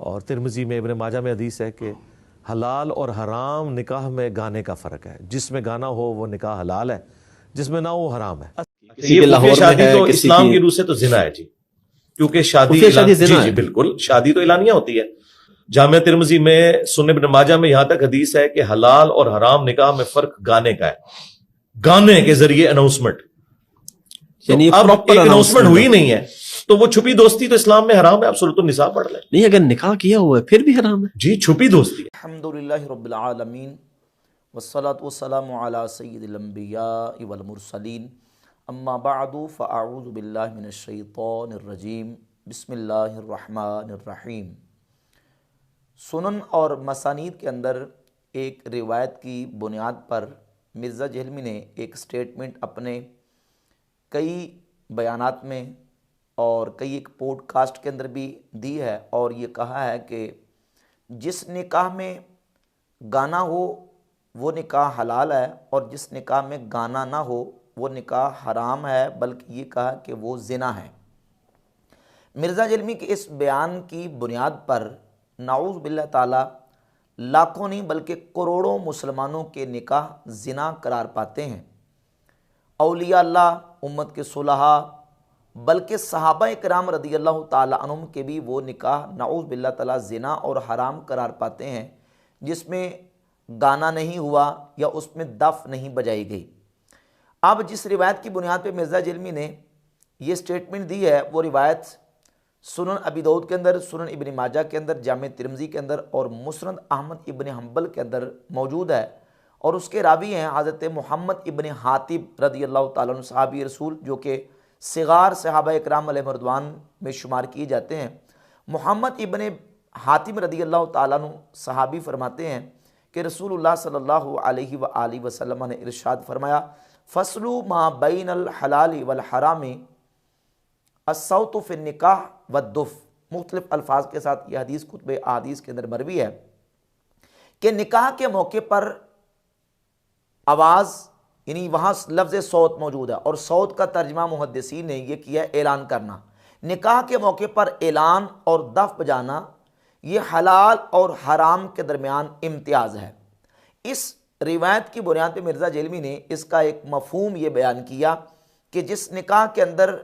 और तिरमिज़ी में, इब्न माजा में हदीस है कि हलाल और हराम निकाह में गाने का फ़र्क है। जिसमें गाना हो वो निकाह हलाल है, जिसमें ना हो हराम है। ये खुफिया शादी तो इस्लाम की रूह से तो जिना है जी, क्योंकि शादी जी बिल्कुल, शादी तो एलानिया होती है। जामिया तिरमिज़ी में, सुन्नन इब्न माजा में यहां तक हदीस है कि हलाल और हराम निकाह में फर्क गाने का है, गाने के जरिए अनाउंसमेंट। तो अब एक अनाउंसमेंट हुई नहीं है तो वो छुपी दोस्ती तो इस्लाम में हराम है। आप सूरतुन निसा पढ़ लें। नहीं, अगर निकाह किया हुआ है फिर भी हराम है जी, छुपी दोस्ती। अल्हम्दुलिल्लाहि रब्बिल आलमीन वस्सलातु वस्सलामु अला सय्यिदिल अंबिया वल मुरसलीन अम्मा बअदु फ़अऊज़ु बिल्लाहि मिनश शैतानिर रजीम बिस्मिल्लाहिर रहमानिर रहीम। सुनन और मसानीद के अंदर एक रिवायत की बुनियाद पर मिर्ज़ा जहलमी ने एक स्टेटमेंट अपने कई बयानात में और कई एक पॉडकास्ट के अंदर भी दी है, और ये कहा है कि जिस निकाह में गाना हो वो निकाह हलाल है, और जिस निकाह में गाना ना हो वो निकाह हराम है, बल्कि ये कहा कि वो ज़िना है। मिर्ज़ा जहलमी के इस बयान की बुनियाद पर नाऊज़ बिल्लाह ताला लाखों नहीं बल्कि करोड़ों मुसलमानों के निकाह ज़िना करार पाते हैं। औलिया अल्लाह, उम्मत के सुलहा, बल्कि सहाबा इकराम रदी अल्लाह ताला अन्हुम के भी वो निकाह नाऊज़ बिल्लाह ताला ज़िना और हराम करार पाते हैं जिसमें गाना नहीं हुआ या उसमें दफ नहीं बजाई गई। अब जिस रिवायत की बुनियाद पर मिर्ज़ा जहलमी ने ये स्टेटमेंट दी है वो रिवायत सुनन अबी दाऊद के अंदर, सुनन इब्न माजा के अंदर, जामिया तिरमिज़ी के अंदर और मुस्नद अहमद इब्न हंबल के अंदर मौजूद है, और उसके रावी हैं हज़रत मोहम्मद इब्न हातिब रदी अल्लाह ताला अन्हु सहाबी रसूल, जो कि सिगार सहाबा इकराम अलैहिम रिज़वान में शुमार किए जाते हैं। मोहम्मद इब्न हातिब रदी अल्लाह ताला अन्हु सहाबी फरमाते हैं कि रसूलुल्लाह सल्लल्लाहु अलैहि व आलिहि वसल्लम ने इरशाद फरमाया, फसलु मा बैनल हलाली वल हरामी अस्सौतु फिन निकाह व दुफ। मुख्तलिफ अल्फाज के साथ यह हदीस कुतुब अहादीस के अंदर मरवी है कि निकाह के मौके पर आवाज़, यानी वहाँ लफ्ज़ सौत मौजूद है, और सौत का तर्जमा मुहद्दिसीन ने यह किया है ऐलान करना। निकाह के मौके पर ऐलान और दफ बजाना ये हलाल और हराम के दरमियान इम्तियाज़ है। इस रिवायत की बुनियाद पर मिर्ज़ा जहलमी ने इसका एक मफहूम ये बयान किया कि जिस निकाह के अंदर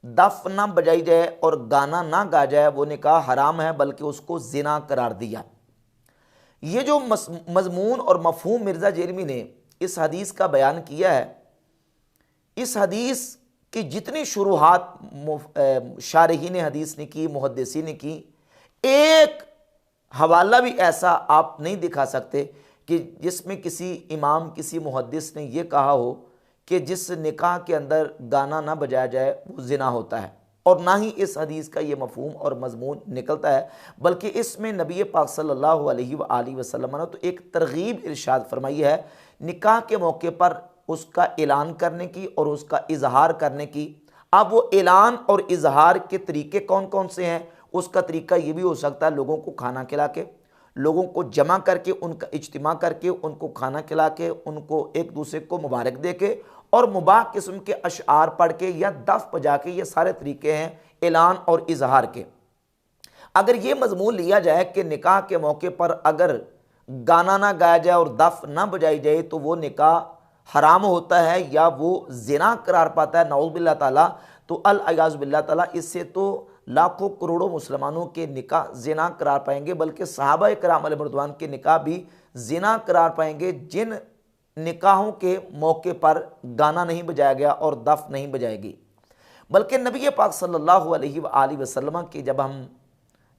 दफ ना बजाई जाए और गाना ना गा जाए वो निकाह हराम है, बल्कि उसको ज़िना करार दिया। ये जो मज़मून और मफहूम मिर्ज़ा जहलमी ने इस हदीस का बयान किया है, इस हदीस की जितनी शुरुआत शारहीन हदीस ने की, मुहद्दिसीन ने की, एक हवाला भी ऐसा आप नहीं दिखा सकते कि जिसमें किसी इमाम, किसी मुहद्दिस ने यह कहा हो कि जिस निकाह के अंदर गाना ना बजाया जाए वो ज़िना होता है, और ना ही इस हदीस का ये मफहूम और मजमून निकलता है, बल्कि इसमें नबी पाक सल्लल्लाहु अलैहि व आलिहि वसल्लम ने तो एक तरगीब इरशाद फरमाई है निकाह के मौके पर उसका ऐलान करने की और उसका इजहार करने की। अब वो ऐलान और इजहार के तरीके कौन कौन से हैं? उसका तरीका ये भी हो सकता है लोगों को खाना खिला के, लोगों को जमा करके, उनका इज्तिमा करके, उनको खाना खिला के, उनको एक दूसरे को मुबारक दे के और मुबाह किस्म के अशआर पढ़ के या दफ बजा के, ये सारे तरीके हैं ऐलान और इजहार के। अगर ये मजमून लिया जाए कि निकाह के मौके पर अगर गाना ना गाया जाए और दफ ना बजाई जाए तो वो निकाह हराम होता है या वो ज़िना करार पाता है, नाऊज़ बिल्लाह ताला, तो अल अयाज़ बिल्लाह ताला, इससे तो लाखों करोड़ों मुसलमानों के निकाह ज़िना करार पाएंगे, बल्कि सहाबा इकराम अलैहिम रिज़वान के निकाह भी ज़िना करार पाएंगे जिन निकाहों के मौके पर गाना नहीं बजाया गया और दफ नहीं बजाएगी। बल्कि नबी पाक सल्लल्लाहु अलैहि व आलिहि वसल्लम के जब हम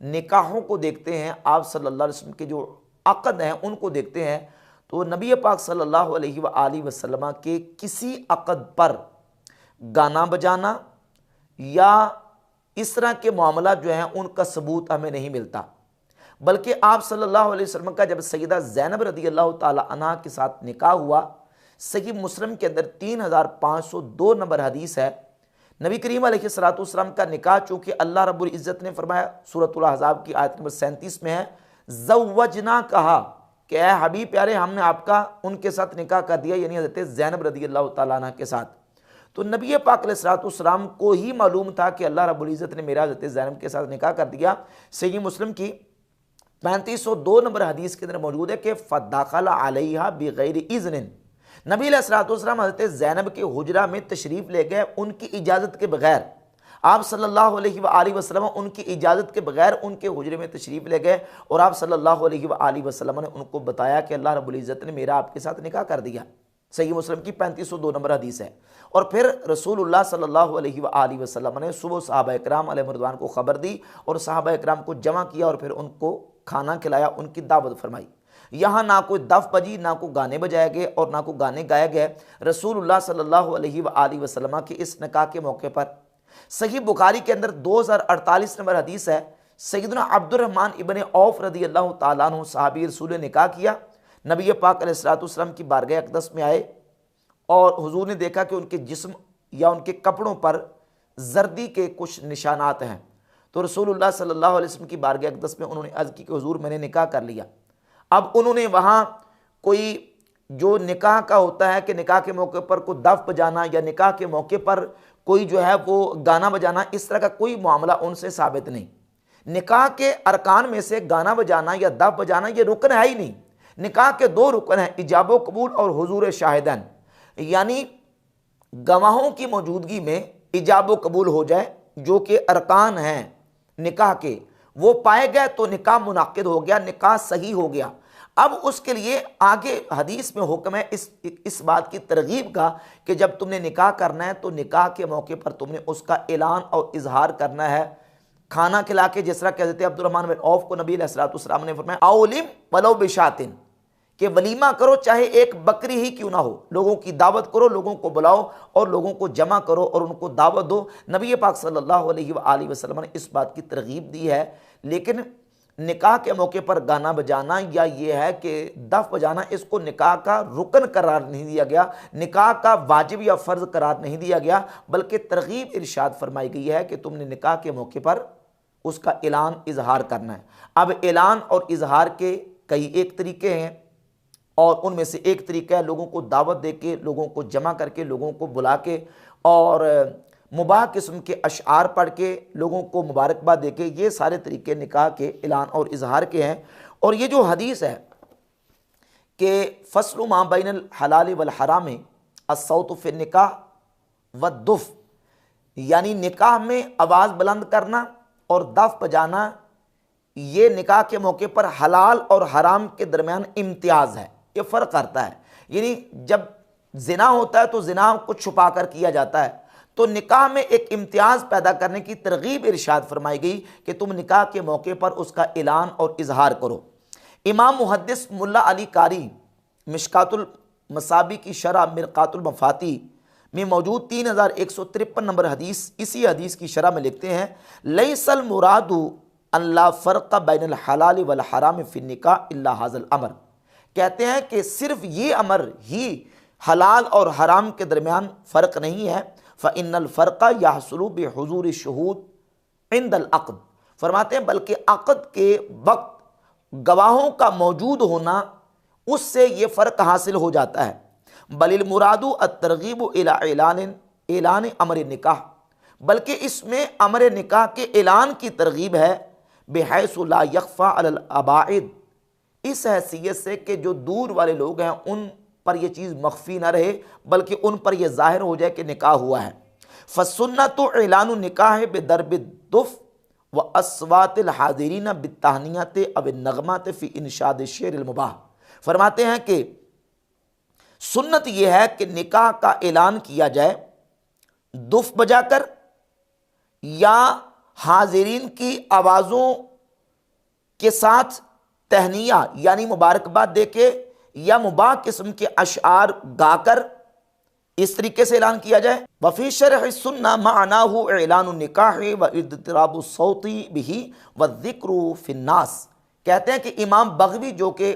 निकाहों को देखते हैं, आप सल्लल्लाहु अलैहि वसल्लम के जो अक़द हैं उनको देखते हैं, तो नबी पाक सल्लल्लाहु अलैहि व आलिहि वसल्लम के किसी अक़द पर गाना बजाना या इस तरह के मामला जो हैं उनका सबूत हमें नहीं मिलता। बल्कि आप सल्लल्लाहु अलैहि वसल्लम का जब सैयदा ज़ैनब रदी अल्लाह ताला अन्हा के साथ निकाह हुआ, सही मुस्लिम के अंदर 3502 नंबर हदीस है, नबी करीम अलैहिस्सलातु वस्सलाम का निकाह चूँकि अल्लाह रब्बुल इज़्ज़त ने फरमाया, सूरतुल अहज़ाब की आयत नंबर 37 में है, ज़व्वजना, कहा कि ऐ हबीब प्यारे हमने आपका उनके साथ निकाह कर दिया, यानी हज़रत ज़ैनब रदी अल्लाह ताला अन्हा के साथ। तो नबी पाक अलैहिस्सलातु वस्सलाम को ही मालूम था कि अल्लाह रब्बुल इज़्ज़त ने मेरा हज़रत ज़ैनब के साथ निकाह कर दिया। सही मुस्लिम की 3502 नंबर हदीस के अंदर मौजूद है कि फदाखल अलैहा बिगैर इज़्निन, नबी अलैहिस्सलाम हज़रत ज़ैनब के हुजरा में तशरीफ़ ले गए उनकी इजाज़त के बगैर। आप सल्लल्लाहु अलैहि वसल्लम उनकी इजाज़त के बगैर उनके हुजरे में तशरीफ़ ले गए और आप सल्लल्लाहु अलैहि वसल्लम ने उनको बताया कि अल्लाह रब्बुल इज़्ज़त ने मेरा आपके साथ निकाह कर दिया। सही मुस्लिम की 3502 नंबर हदीस है। और फिर रसूलुल्लाह सल्लल्लाहु अलैहि वसल्लम ने सुबह सहाबा इकराम अलैहिर्रिज़वान को ख़बर दी और सहाबा इकराम को जमा किया और फिर उनको खाना खिलाया, उनकी दावत फरमाई। यहाँ ना कोई दफ बजी, ना कोई गाने बजाए गए और ना कोई गाने गाए गए। रसूलुल्लाह सल्लल्लाहु अलैहि वसल्लम के इस निकाह के मौके पर सही बुखारी के अंदर 2048 नंबर हदीस है, सैयदना अब्दुर्रहमान इब्न औफ रदी अल्लाह ताला अन्हु सहाबी रसूल ने निकाह किया। नबी पाक अलैहिस्सलाम की बारगाह अक़दस में आए और हुजूर ने देखा कि उनके जिस्म या उनके कपड़ों पर जर्दी के कुछ निशानात हैं। तो रसूलुल्लाह सल्लल्लाहु अलैहि वसल्लम की बारगाह अक़दस में उन्होंने अर्ज़ की कि हुजूर मैंने निकाह कर लिया। अब उन्होंने वहाँ कोई जो निकाह का होता है कि निकाह के मौके पर कोई दफ बजाना या निकाह के मौके पर कोई जो है वो गाना बजाना, इस तरह का कोई मामला उनसे साबित नहीं। निकाह के अरकान में से गाना बजाना या दफ बजाना ये रुकन है ही नहीं। निकाह के दो रुकन हैं, इजाबो कबूल और हुजूर शाहिदन, यानी गवाहों की मौजूदगी में इजाबो कबूल हो जाए, जो कि अरकान हैं निकाह के, वो पाए गए तो निकाह मुनाकिद हो गया, निकाह सही हो गया। अब उसके लिए आगे हदीस में हुक्म है इस बात की तरगीब का कि जब तुमने निकाह करना है तो निकाह के मौके पर तुमने उसका ऐलान और इजहार करना है खाना खिला के। जिस तरह कहते अब्दुर्रहमान बिन औफ को नबी अलैहिस्सलाम ने फरमाया औलिम वलो बिशातिन, कि वलीमा करो चाहे एक बकरी ही क्यों ना हो, लोगों की दावत करो, लोगों को बुलाओ और लोगों को जमा करो और उनको दावत दो। नबी पाक सल्लल्लाहु अलैहि वसल्लम ने इस बात की तरगीब दी है। लेकिन निकाह के मौके पर गाना बजाना या ये है कि दफ बजाना, इसको निकाह का रुकन करार नहीं दिया गया, निकाह का वाजिब या फ़र्ज़ करार नहीं दिया गया, बल्कि तरगीब इरशाद फरमाई गई है कि तुमने निकाह के मौके पर उसका ऐलान इजहार करना है। अब ऐलान और इजहार के कई एक तरीके हैं और उनमें से एक तरीका है लोगों को दावत दे के, लोगों को जमा करके, लोगों को बुला के और मुबाह किस्म के अशआर पढ़ के लोगों को मुबारकबाद दे के, ये सारे तरीके निकाह के ऐलान और इजहार के हैं। और ये जो हदीस है कि फस्लु मा बैनल हलाल वल हराम अस्सौतु फिन निकाह व दुफ, यानी निकाह में आवाज़ बुलंद करना और दफ बजाना, ये निकाह के मौके पर हलाल और हराम के दरमियान इम्तियाज़ है, ये फ़र्क करता है। यानी जब जिना होता है तो जिना को छुपा कर किया जाता है, तो निकाह में एक इम्तियाज़ पैदा करने की तरगीब इरशाद फरमाई गई कि तुम निकाह के मौके पर उसका ऐलान और इजहार करो। इमाम मुहद्दिस मुल्ला अली कारी मिशकातुल मसाबी की शरह मिरकातुल मफाती में मौजूद 3153 नंबर हदीस, इसी हदीस की शरह में लिखते हैं लैसल मुरादु अल्ला फ़र्क़ बैनल हलाल वल हराम फिन निकाह इल्ला हाज़ल अमर, कहते हैं कि सिर्फ ये अमर ही हलाल और हराम के दरमियान फ़र्क नहीं है। फ़इन्नल फ़र्क़ यहसुलु बिहुज़ूरि शुहूद इंदल अक़द, फरमाते हैं बल्कि अक़द के वक्त गवाहों का मौजूद होना, उससे ये फ़र्क हासिल हो जाता है। बलिल मुरादु अत-तरग़ीबु इला ऐलान अमर निकाह, बल्कि इसमें अमर निकाह के ऐलान की तरग़ीब है बिहैसु ला यख़फ़ा अलल अबाइद, इस हैसियत से कि जो दूर वाले लोग हैं उन पर यह चीज़ मख्फी ना रहे, बल्कि उन पर यह ज़ाहिर हो जाए कि निकाह हुआ है। फ़सुन्नतु ऐलानु निकाह बिदरबि दुफ़ व अस्वातिल हाज़िरीन बित्तहनियत अव नग़मात फ़ी इनशाद शेरिल मुबाह, फरमाते हैं कि सुन्नत यह है कि निकाह का ऐलान किया जाए दुफ़ बजाकर या हाज़िरीन की आवाज़ों के साथ तहनिया यानी मुबारकबाद दे के या मुबाह किस्म के अशआर गाकर, इस तरीके से ऐलान किया जाए। वफ़ी शरह सुन्ना मानाहु ऐलानु निकाह व इद्तिराबु सौती बिही व ज़िक्रू फिन्नास, कहते हैं कि इमाम बग़वी जो कि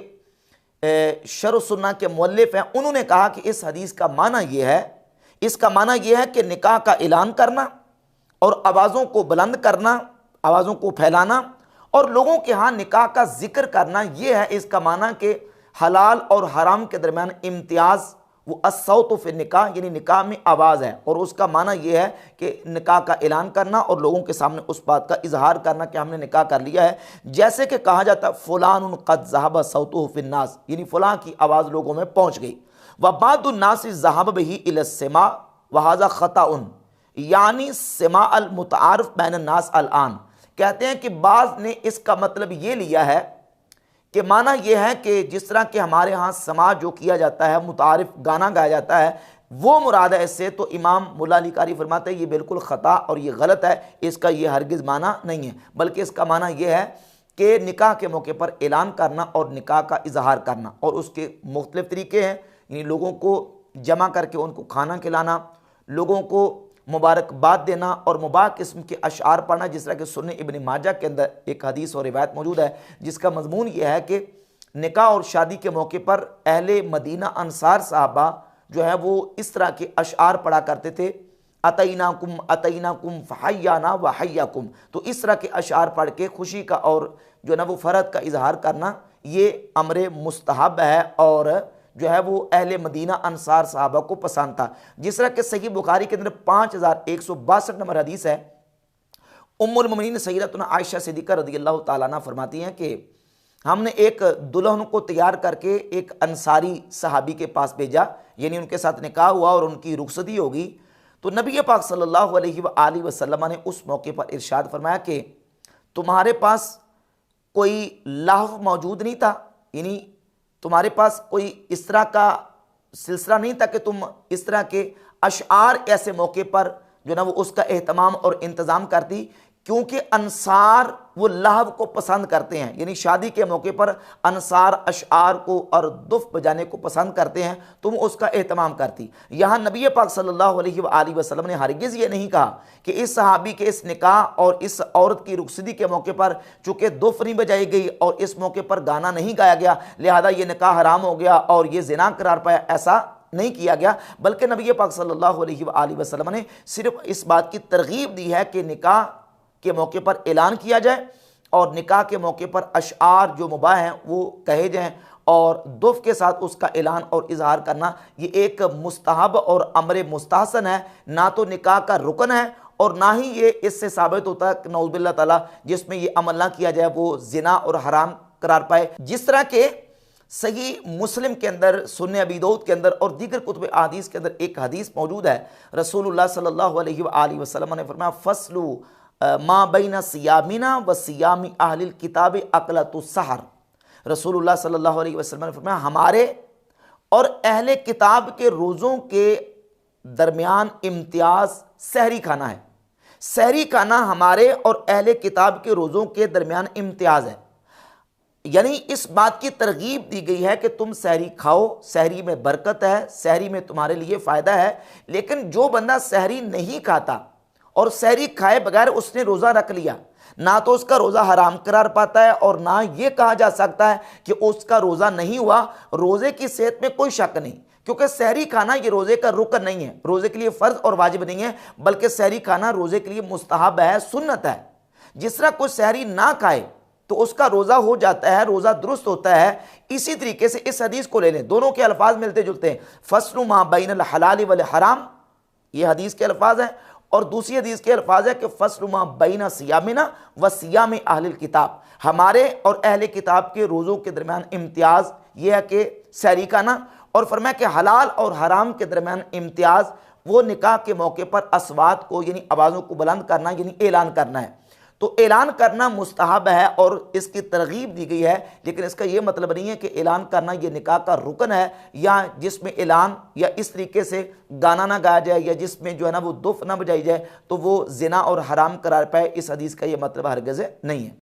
शरह सुन्ना के मुअल्लिफ़ हैं, उन्होंने कहा कि इस हदीस का माना यह है, इसका माना यह है कि निकाह का ऐलान करना और आवाज़ों को बुलंद करना, आवाज़ों को फैलाना और लोगों के यहाँ निकाह का जिक्र करना, यह है इसका माना कि हलाल और हराम के दरमियान इम्तियाज़ वो अस्सौत फिल निकाह यानी निकाह में आवाज़ है, और उसका माना यह है कि निकाह का ऐलान करना और लोगों के सामने उस बात का इजहार करना कि हमने निकाह कर लिया है। जैसे कि कहा जाता है फ़ुलान क़द ज़हब सौतुहु फ़िन्नास, यानी फ़लाँ की आवाज़ लोगों में पहुँच गई। व बादुन्नास ज़हब बिही इला सिमा व हाज़ा ख़ताउन, यानी सिमा अल मुतआरिफ बैन नास अल आन। कहते हैं कि बाज़ ने इसका मतलब ये लिया है कि माना यह है कि जिस तरह के हमारे यहाँ समाज जो किया जाता है, मुतारिफ गाना गाया जाता है, वो मुराद है इससे। तो इमाम मुल्ला अली कारी फरमाते हैं ये बिल्कुल ख़ता और ये गलत है, इसका ये हरगिज़ माना नहीं है, बल्कि इसका माना यह है कि निकाह के मौके पर ऐलान करना और निकाह का इजहार करना, और उसके मुख्तलिफ़ तरीके हैं। यानी लोगों को जमा करके उनको खाना खिलाना, लोगों को मुबारकबाद देना और मुबाह किस्म के अशार पढ़ना, जिस तरह के सुन्नी इब्न माजा के अंदर एक हदीस और रिवायत मौजूद है जिसका मजमून यह है कि निकाह और शादी के मौके पर अहले मदीना अंसार साहबा जो है वो इस तरह के अशार पढ़ा करते थे, अतईनाकुम फ़हय्याना व हय्याकुम। तो इस तरह के अशार पढ़ के खुशी का और जो है ना वो फ़रद का इजहार करना ये अमर मुस्तहब है, और जो है वो अहले मदीना अंसार साहबा को पसंद था। जिस तरह के सही बुखारी के अंदर 5162 नंबर हदीस है, उम्मुल मोमिनीन सय्यदतुना आयशा सिद्दीक़ा रज़ियल्लाहु ताला अन्हा फरमाती हैं कि हमने एक दुल्हन को तैयार करके एक अंसारी सहाबी के पास भेजा, यानी उनके साथ निकाह हुआ और उनकी रुखसती होगी। तो नबी पाक सल्लल्लाहु अलैहि वसल्लम ने उस मौके पर इरशाद फरमाया कि तुम्हारे पास कोई लाहव मौजूद नहीं था, यानी तुम्हारे पास कोई इस तरह का सिलसिला नहीं था कि तुम इस तरह के अशआर ऐसे मौके पर जो ना वो उसका एहतमाम और इंतज़ाम करती, क्योंकि अंसार वो लहव को पसंद करते हैं, यानी शादी के मौके पर अंसार अशआर को और दुफ बजाने को पसंद करते हैं, तुम उसका एहतमाम करती। यहाँ नबी पाक सल्लल्लाहु अलैहि वसल्लम ने हरगिज़ ये नहीं कहा कि इस सहाबी के इस निकाह और इस औरत की रुखसती के मौके पर चूँकि दुफ नहीं बजाई गई और इस मौके पर गाना नहीं गाया गया लिहाजा ये निकाह हराम हो गया और ये ज़िना करार पाया, ऐसा नहीं किया गया। बल्कि नबी पाक सल्लल्लाहु अलैहि वसल्लम ने सिर्फ इस बात की तरगीब दी है कि निकाह के मौके पर ऐलान किया जाए और निकाह के मौके पर अशआर जो मुबाह हैं वो कहे जाएं, और दुफ के साथ उसका ऐलान और इजहार करना ये एक मुस्तहब और अमर मुस्तहसन है, ना तो निकाह का रुकन है और ना ही ये इससे साबित होता है नऊज़ुबिल्लाह ताला जिसमें ये अमल ना किया जाए वो ज़िना और हराम करार पाए। जिस तरह के सही मुस्लिम के अंदर, सुन्ने अबी दाऊद के अंदर और दीगर कुतुब अहादीस के अंदर एक हदीस मौजूद है, रसूलुल्लाह सल्लल्लाहु अलैहि वसल्लम ने फरमाया फस्लु मा बैना सियामिना व सियामी अहलिल किताब अकलतु सहर। रसूलुल्लाह सल्लल्लाहु अलैहि वसल्लम ने फरमाया हमारे और अहले किताब के रोज़ों के दरमियान इम्तियाज़ सहरी खाना है। सहरी खाना हमारे और अहले किताब के रोज़ों के दरमियान इम्तियाज़ है, यानी इस बात की तरगीब दी गई है कि तुम सहरी खाओ, सहरी में बरकत है, सहरी में तुम्हारे लिए फ़ायदा है। लेकिन जो बंदा सहरी नहीं खाता और सहरी खाए बगैर उसने रोज़ा रख लिया, ना तो उसका रोज़ा हराम करार पाता है और ना ये कहा जा सकता है कि उसका रोज़ा नहीं हुआ। रोज़े की सेहत में कोई शक नहीं, क्योंकि सहरी खाना ये रोज़े का रुकन नहीं है, रोज़े के लिए फ़र्ज और वाजिब नहीं है, बल्कि सहरी खाना रोज़े के लिए मुस्तहब है, सुन्नत है। जिस तरह कोई सहरी ना खाए तो उसका रोज़ा हो जाता है, रोज़ा दुरुस्त होता है। इसी तरीके से इस हदीस को ले लें, दोनों के अल्फाज मिलते जुलते हैं। फस्लु मा बैनल हलाल वल हराम, ये हदीस के अल्फाज हैं, और दूसरी हदीस के अल्फाज है कि फस्लु मा बैना सियामिना व सियाम अहलिल किताब, हमारे और अहले किताब के रोज़ों के दरमियान इम्तियाज़ ये है कि सहरी खाना, और फरमाया कि हलाल और हराम के दरमियान इम्तियाज़ वो निकाह के मौके पर अस्वात को यानी आवाज़ों को बुलंद करना यानी ऐलान करना है। तो ऐलान करना मुस्तहब है और इसकी तरगीब दी गई है, लेकिन इसका ये मतलब नहीं है कि ऐलान करना ये निकाह का रुकन है, या जिसमें ऐलान या इस तरीके से गाना ना गाया जाए या जिसमें जो है ना वो दुफ ना बजाई जाए तो वो ज़िना और हराम करार पाए। इस हदीस का ये मतलब हरगिज़ नहीं है।